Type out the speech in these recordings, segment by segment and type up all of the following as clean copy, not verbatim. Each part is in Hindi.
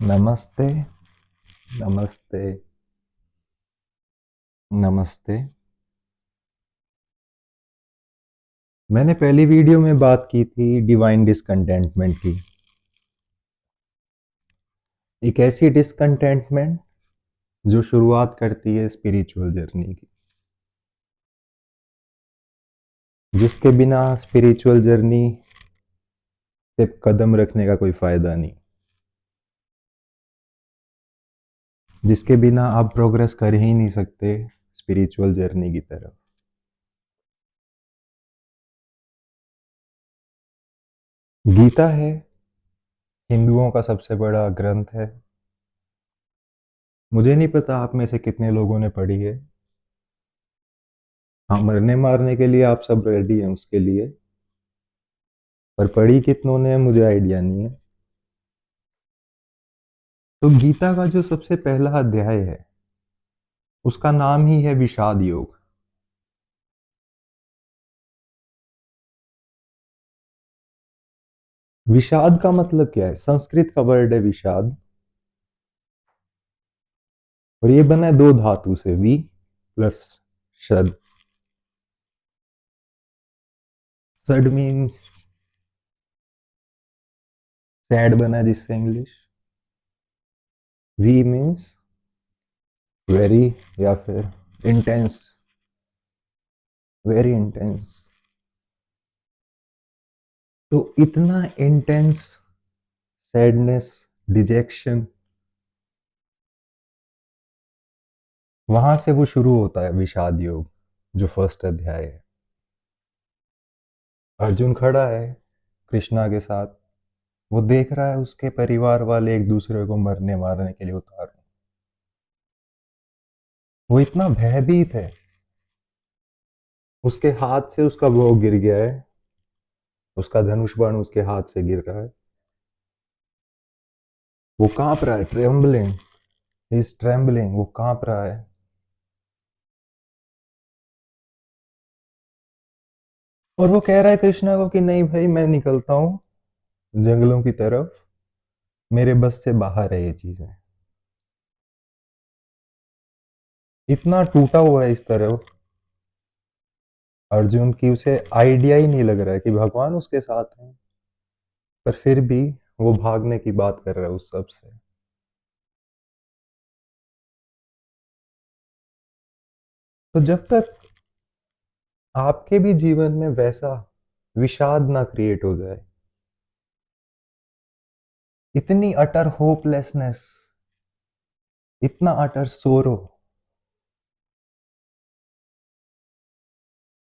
नमस्ते, नमस्ते, नमस्ते। मैंने पहली वीडियो में बात की थी डिवाइन डिसकंटेंटमेंट की। एक ऐसी डिसकंटेंटमेंट जो शुरुआत करती है स्पिरिचुअल जर्नी की, जिसके बिना स्पिरिचुअल जर्नी पे कदम रखने का कोई फायदा नहीं, जिसके बिना आप प्रोग्रेस कर ही नहीं सकते स्पिरिचुअल जर्नी की तरफ। गीता है, हिंदुओं का सबसे बड़ा ग्रंथ है। मुझे नहीं पता आप में से कितने लोगों ने पढ़ी है। हाँ, मरने मारने के लिए आप सब रेडी हैं उसके लिए, पर पढ़ी कितनों ने मुझे आइडिया नहीं है। तो गीता का जो सबसे पहला अध्याय है, उसका नाम ही है विषाद योग। विषाद का मतलब क्या है? संस्कृत का वर्ड है विषाद, और ये बना है दो धातु से, वी प्लस शद। सड मीन्स सैड बना है जिससे इंग्लिश। वी मीन्स वेरी, या फिर इंटेंस, वेरी इंटेंस। तो इतना इंटेंस सैडनेस, डिजेक्शन, वहां से वो शुरू होता है विषाद योग, जो फर्स्ट अध्याय है। अर्जुन खड़ा है कृष्णा के साथ, वो देख रहा है उसके परिवार वाले एक दूसरे को मरने मारने के लिए उतार रहे हैं। वो इतना भयभीत है, उसके हाथ से उसका वो गिर गया है, उसका धनुष बाण उसके हाथ से गिर रहा है। वो कांप रहा है, ट्रेम्बलिंग, इज ट्रेम्बलिंग, वो कांप रहा है। और वो कह रहा है कृष्णा को कि नहीं भाई, मैं निकलता हूँ जंगलों की तरफ, मेरे बस से बाहर है ये चीजें। इतना टूटा हुआ है इस तरह अर्जुन की, उसे आइडिया ही नहीं लग रहा है कि भगवान उसके साथ हैं, पर फिर भी वो भागने की बात कर रहा है उस सब से। तो जब तक आपके भी जीवन में वैसा विषाद ना क्रिएट हो जाए, इतनी अटर होपलेसनेस, इतना अटर सोरो,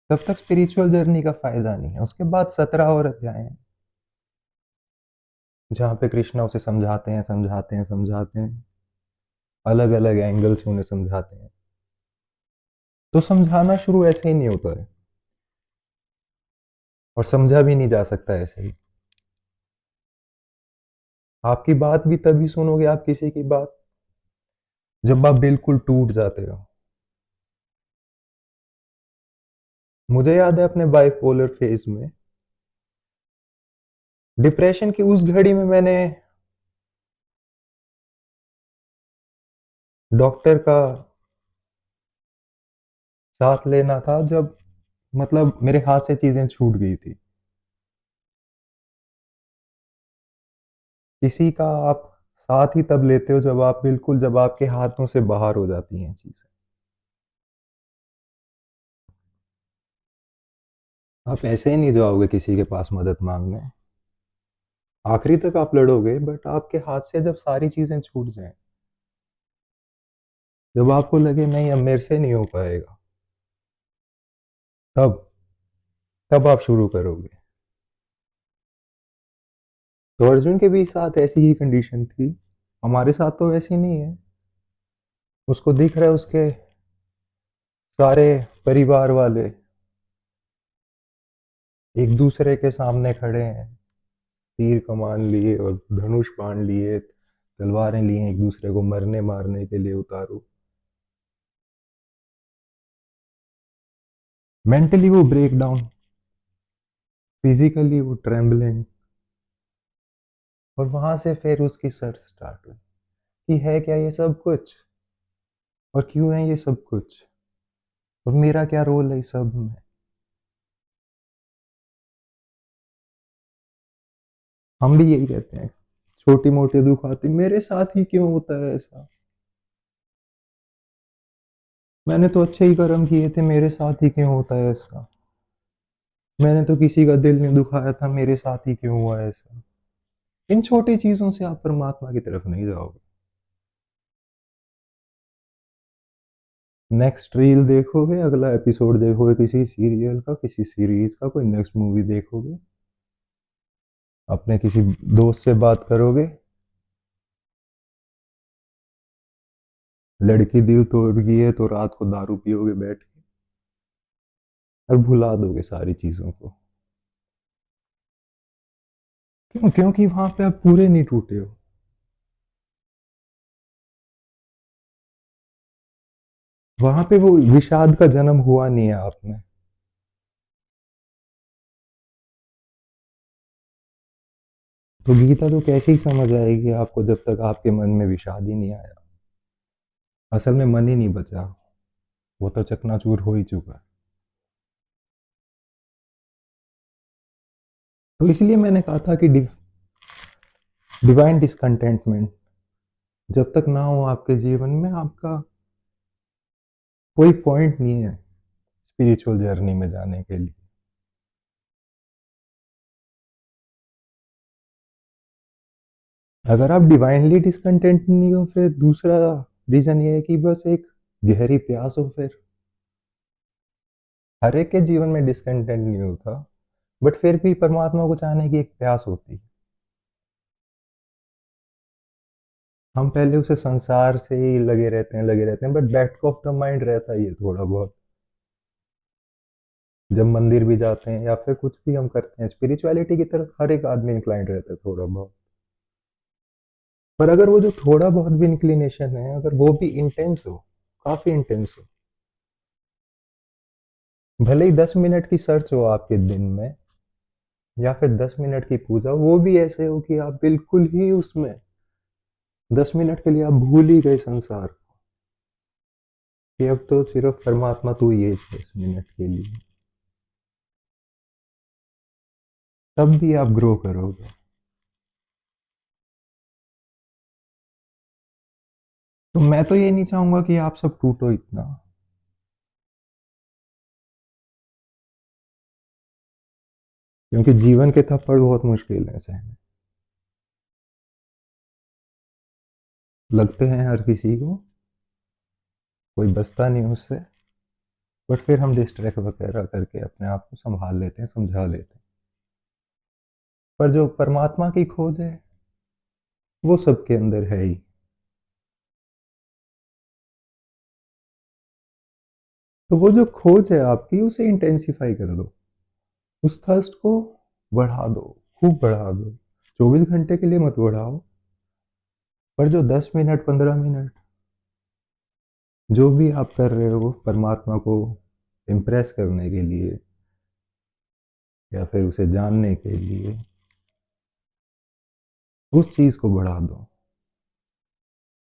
तब तक स्पिरिचुअल जर्नी का फायदा नहीं है। उसके बाद 17 और अध्याय हैं, जहां पे कृष्णा उसे समझाते हैं, समझाते हैं, समझाते हैं, अलग अलग एंगल से उन्हें समझाते हैं। तो समझाना शुरू ऐसे ही नहीं होता है, और समझा भी नहीं जा सकता ऐसे ही। आपकी बात भी तभी सुनोगे आप किसी की बात, जब आप बिल्कुल टूट जाते हो। मुझे याद है अपने बाइपोलर फेज में, डिप्रेशन की उस घड़ी में, मैंने डॉक्टर का साथ लेना था, जब मतलब मेरे हाथ से चीजें छूट गई थी। किसी का आप साथ ही तब लेते हो जब आप बिल्कुल, जब आपके हाथों से बाहर हो जाती हैं चीजें। आप ऐसे ही नहीं जाओगे किसी के पास मदद मांगने, आखिरी तक आप लड़ोगे, बट आपके हाथ से जब सारी चीजें छूट जाएं, जब आपको लगे नहीं अब मेरे से नहीं हो पाएगा, तब तब आप शुरू करोगे। तो अर्जुन के भी साथ ऐसी ही कंडीशन थी। हमारे साथ तो वैसी नहीं है। उसको दिख रहा है उसके सारे परिवार वाले एक दूसरे के सामने खड़े हैं, तीर कमान लिए और धनुष बाण लिए, तलवारें लिए, एक दूसरे को मरने मारने के लिए उतारू। मेंटली वो ब्रेक डाउन, फिजिकली वो ट्रेम्बलिंग, और वहां से फिर उसकी सर्च स्टार्ट हुई। कि है क्या ये सब कुछ और क्यों है ये सब कुछ और मेरा क्या रोल है इस सब में। हम भी यही कहते हैं, छोटी मोटी दुख आती मेरे साथ ही क्यों होता है ऐसा, मैंने तो अच्छे ही कर्म किए थे, मेरे साथ ही क्यों होता है ऐसा, मैंने तो किसी का दिल नहीं दुखाया था, मेरे साथ ही क्यों हुआ ऐसा। इन छोटी चीजों से आप परमात्मा की तरफ नहीं जाओगे। नेक्स्ट रील देखोगे, अगला एपिसोड देखोगे किसी सीरियल का, किसी सीरीज का, कोई नेक्स्ट मूवी देखोगे, अपने किसी दोस्त से बात करोगे, लड़की दिल तोड़ गई है तो रात को दारू पियोगे बैठ के और भुला दोगे सारी चीजों को। क्यों? क्योंकि वहां पे आप पूरे नहीं टूटे हो, वहां पे वो विषाद का जन्म हुआ नहीं है आप में। तो गीता तो कैसे ही समझ आएगी आपको जब तक आपके मन में विषाद ही नहीं आया। असल में मन ही नहीं बचा, वो तो चकनाचूर हो ही चुका है। तो इसलिए मैंने कहा था कि डिवाइन डिसकंटेंटमेंट जब तक ना हो आपके जीवन में, आपका कोई पॉइंट नहीं है स्पिरिचुअल जर्नी में जाने के लिए। अगर आप डिवाइनली डिसकंटेंट नहीं हो, फिर दूसरा रीजन ये है कि बस एक गहरी प्यास हो। फिर हर एक के जीवन में डिसकंटेंट नहीं होता, बट फिर भी परमात्मा को चाहने की एक प्यास होती है। हम पहले उसे संसार से ही लगे रहते हैं, but back of the mind रहता ही है थोड़ा बहुत। जब मंदिर भी जाते हैं या फिर कुछ भी हम करते हैं, स्पिरिचुअलिटी की तरफ हर एक आदमी इंक्लाइंड रहता है थोड़ा बहुत। पर अगर वो जो थोड़ा बहुत भी इंक्लिनेशन है, अगर वो भी इंटेंस हो, काफी इंटेंस हो, भले ही 10 मिनट की सर्च हो आपके दिन में या फिर 10 मिनट की पूजा, वो भी ऐसे हो कि आप बिल्कुल ही उसमें 10 मिनट के लिए आप भूल ही गए संसार को, कि अब तो सिर्फ परमात्मा तू ही है इस 10 मिनट के लिए, तब भी आप ग्रो करोगे। तो मैं तो ये नहीं चाहूंगा कि आप सब टूटो इतना, क्योंकि जीवन के थप्पड़ बहुत मुश्किल है सहने, लगते हैं हर किसी को, कोई बचता नहीं उससे। बट फिर हम डिस्ट्रैक्ट वगैरह करके अपने आप को संभाल लेते हैं, समझा लेते हैं। पर जो परमात्मा की खोज है वो सबके अंदर है ही। तो वो जो खोज है आपकी, उसे इंटेंसिफाई कर दो, उस थर्स्ट को बढ़ा दो, खूब बढ़ा दो। 24 घंटे के लिए मत बढ़ाओ, पर जो 10 मिनट 15 मिनट जो भी आप कर रहे हो परमात्मा को इम्प्रेस करने के लिए या फिर उसे जानने के लिए, उस चीज को बढ़ा दो।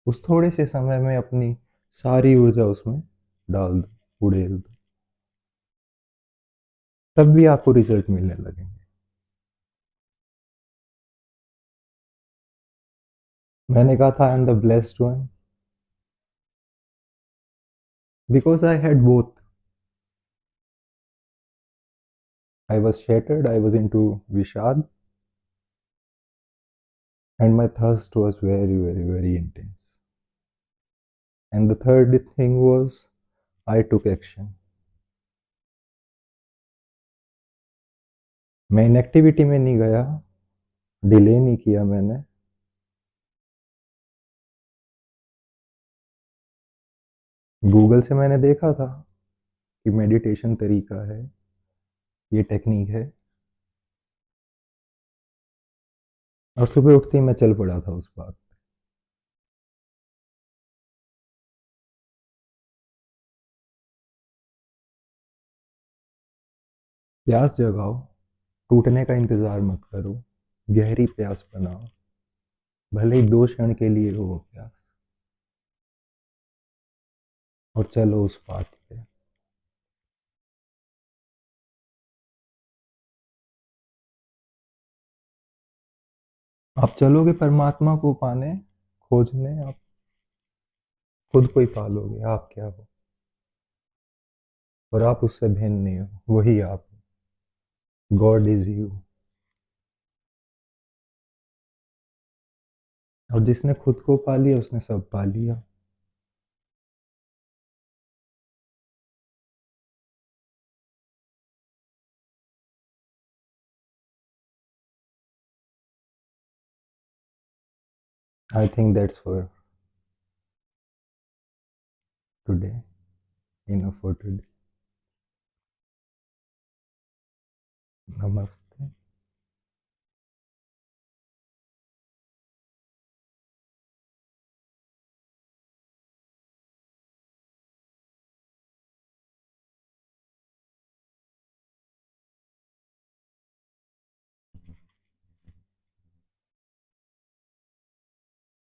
उस थोड़े से समय में अपनी सारी ऊर्जा उसमें डाल दो, उड़ेल दो, तब भी आपको रिजल्ट मिलने लगेंगे। मैंने कहा था I am the blessed one because I had both. I was shattered, I was into Vishad, and my thirst was very, very, very intense. And the third thing was I took action. मैं इनएक्टिविटी में नहीं गया, डिले नहीं किया मैंने, गूगल से मैंने देखा था कि मेडिटेशन तरीका है, ये टेक्निक है, और सुबह उठते ही मैं चल पड़ा था उस बात। प्यास जगाओ, टूटने का इंतजार मत करो, गहरी प्यास बनाओ, भले ही 2 क्षण के लिए हो वो प्यास। और चलो उस पाथ पे। आप चलोगे परमात्मा को पाने, खोजने, आप खुद को ही पालोगे, आप क्या हो। और आप उससे भिन्न नहीं हो, वही आप हो, गॉड इज यू। और जिसने खुद को पा लिया उसने सब पा लिया। I think that's for today, enough for today. नमस्ते।